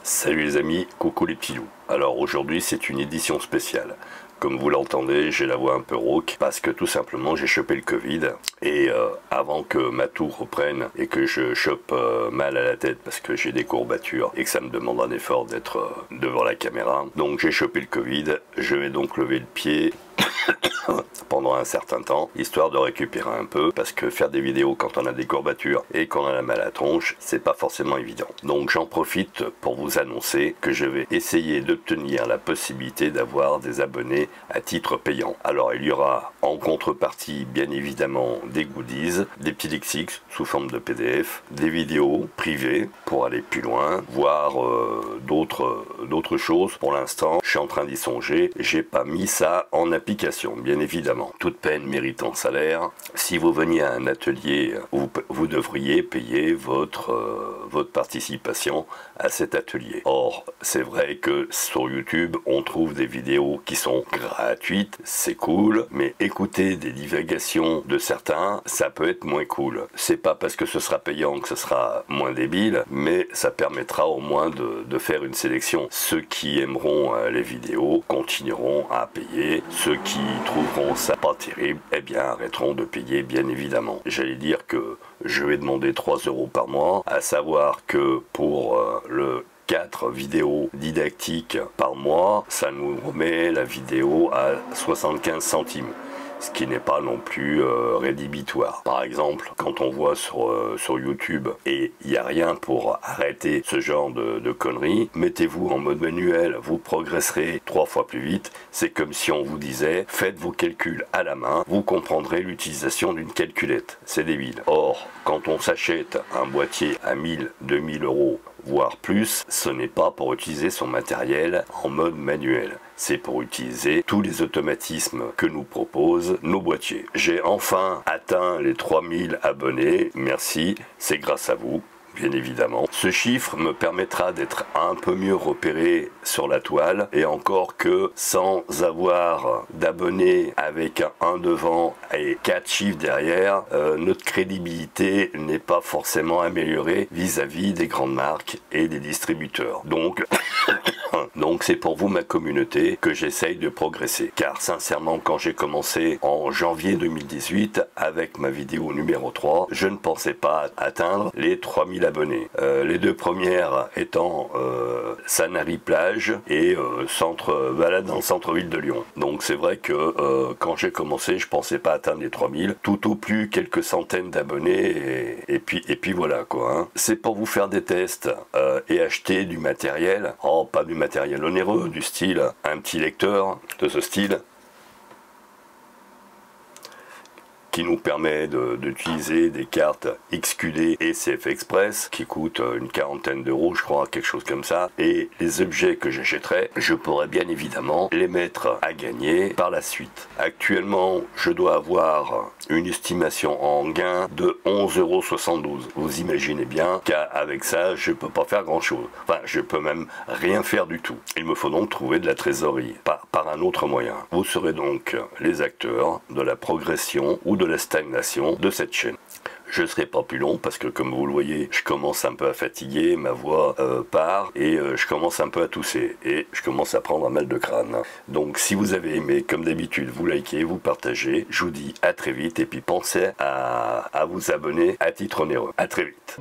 Salut les amis, coucou les petits loups. Alors aujourd'hui c'est une édition spéciale. Comme vous l'entendez, j'ai la voix un peu rauque parce que tout simplement j'ai chopé le Covid et avant que ma toux reprenne et que je chope mal à la tête parce que j'ai des courbatures et que ça me demande un effort d'être devant la caméra, donc j'ai chopé le Covid, je vais donc lever le pied pendant un certain temps, histoire de récupérer un peu, parce que faire des vidéos quand on a des courbatures et qu'on a la mal à la tronche, c'est pas forcément évident. Donc j'en profite pour vous annoncer que je vais essayer d'obtenir la possibilité d'avoir des abonnés à titre payant. Alors il y aura en contrepartie bien évidemment des goodies, des petits lexiques sous forme de PDF, des vidéos privées pour aller plus loin, voire d'autres choses. Pour l'instant, je suis en train d'y songer, j'ai pas mis ça en application, bien évidemment. Toute peine méritant salaire. Si vous veniez à un atelier, vous devriez payer votre participation à cet atelier. Or, c'est vrai que sur YouTube, on trouve des vidéos qui sont gratuites, c'est cool, mais écouter des divagations de certains, ça peut être moins cool. C'est pas parce que ce sera payant que ce sera moins débile, mais ça permettra au moins de faire une sélection. Ceux qui aimeront les vidéos continueront à payer. Ceux qui trouveront ça pas terrible, eh bien arrêteront de payer, bien évidemment. J'allais dire que je vais demander 3 € par mois, à savoir que pour le 4 vidéos didactiques par mois, ça nous remet la vidéo à 75 centimes. Ce qui n'est pas non plus rédhibitoire. Par exemple, quand on voit sur YouTube et il n'y a rien pour arrêter ce genre de conneries, mettez-vous en mode manuel, vous progresserez 3 fois plus vite. C'est comme si on vous disait, faites vos calculs à la main, vous comprendrez l'utilisation d'une calculette. C'est débile. Or, quand on s'achète un boîtier à 1000, 2000 €, voire plus, ce n'est pas pour utiliser son matériel en mode manuel. C'est pour utiliser tous les automatismes que nous proposent nos boîtiers. J'ai enfin atteint les 3000 abonnés, merci, c'est grâce à vous. Bien évidemment. Ce chiffre me permettra d'être un peu mieux repéré sur la toile, et encore que sans avoir d'abonnés avec un 1 devant et 4 chiffres derrière, notre crédibilité n'est pas forcément améliorée vis-à-vis des grandes marques et des distributeurs. Donc c'est pour vous, ma communauté, que j'essaye de progresser. Car sincèrement, quand j'ai commencé en janvier 2018 avec ma vidéo numéro 3, je ne pensais pas atteindre les 3000 abonnés. Les deux premières étant Sanary Plage et balade dans le centre-ville de Lyon. Donc c'est vrai que quand j'ai commencé, je pensais pas atteindre les 3000, tout au plus quelques centaines d'abonnés, et puis voilà quoi. Hein. C'est pour vous faire des tests et acheter du matériel. Oh, pas du matériel onéreux, du style un petit lecteur de ce style qui nous permet d'utiliser des cartes XQD et CF Express qui coûtent une quarantaine d'euros, je crois, quelque chose comme ça. Et les objets que j'achèterai, je pourrais bien évidemment les mettre à gagner par la suite. Actuellement, je dois avoir une estimation en gain de 11,72 €. Vous imaginez bien qu'avec ça, je peux pas faire grand chose. Enfin, je peux même rien faire du tout. Il me faut donc trouver de la trésorerie par un autre moyen. Vous serez donc les acteurs de la progression ou de la stagnation de cette chaîne. Je ne serai pas plus long parce que, comme vous le voyez, je commence un peu à fatiguer, ma voix part et je commence un peu à tousser et je commence à prendre un mal de crâne. Donc si vous avez aimé, comme d'habitude, vous likez, vous partagez, je vous dis à très vite et puis pensez à vous abonner à titre onéreux. À très vite.